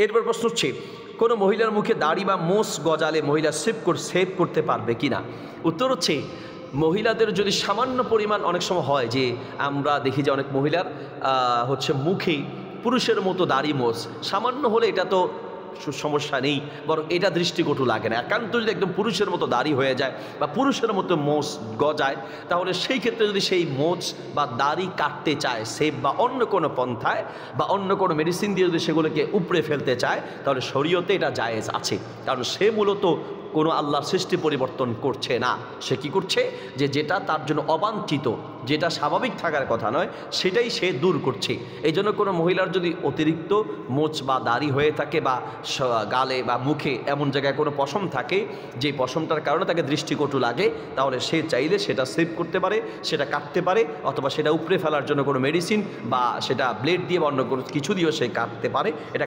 এরপর প্রশ্ন হচ্ছে, কোনো মহিলার মুখে দাড়ি বা মোষ গজালে মহিলা সেভ করতে পারবে কি না? উত্তর হচ্ছে, মহিলাদের যদি সামান্য পরিমাণ, অনেক সময় হয় যে আমরা দেখি যে অনেক মহিলার হচ্ছে মুখে পুরুষের মতো দাড়ি মোষ সামান্য হলে এটা তো সমস্যা নেই, বরং এটা দৃষ্টিকটু লাগে না। একান্ত যদি একদম পুরুষের মতো দাড়ি হয়ে যায় বা পুরুষের মতো মোষ গজায়, তাহলে সেই ক্ষেত্রে যদি সেই মোষ বা দাড়ি কাটতে চায় সেভ বা অন্য কোনো পন্থায় বা অন্য কোনো মেডিসিন দিয়ে যদি সেগুলোকে উপড়ে ফেলতে চায়, তাহলে শরীয়তে এটা জায়েজ আছে। কারণ সে মূলত কোনো আল্লাহর সৃষ্টি পরিবর্তন করছে না। সে কি করছে, যেটা তার জন্য অবাঞ্ছিত, যেটা স্বাভাবিক থাকার কথা নয়, সেটাই সে দূর করছে। এই জন্য কোনো মহিলার যদি অতিরিক্ত মোচ বা দাড়ি হয়ে থাকে বা গালে বা মুখে এমন জায়গায় কোনো পশম থাকে, যে পশমটার কারণে তাকে দৃষ্টিকটু লাগে, তাহলে সে চাইলে সেটা সেভ করতে পারে, সেটা কাটতে পারে, অথবা সেটা উপড়ে ফেলার জন্য কোনো মেডিসিন বা সেটা ব্লেড দিয়ে বা অন্য কোনো কিছু দিয়েও সে কাটতে পারে। এটা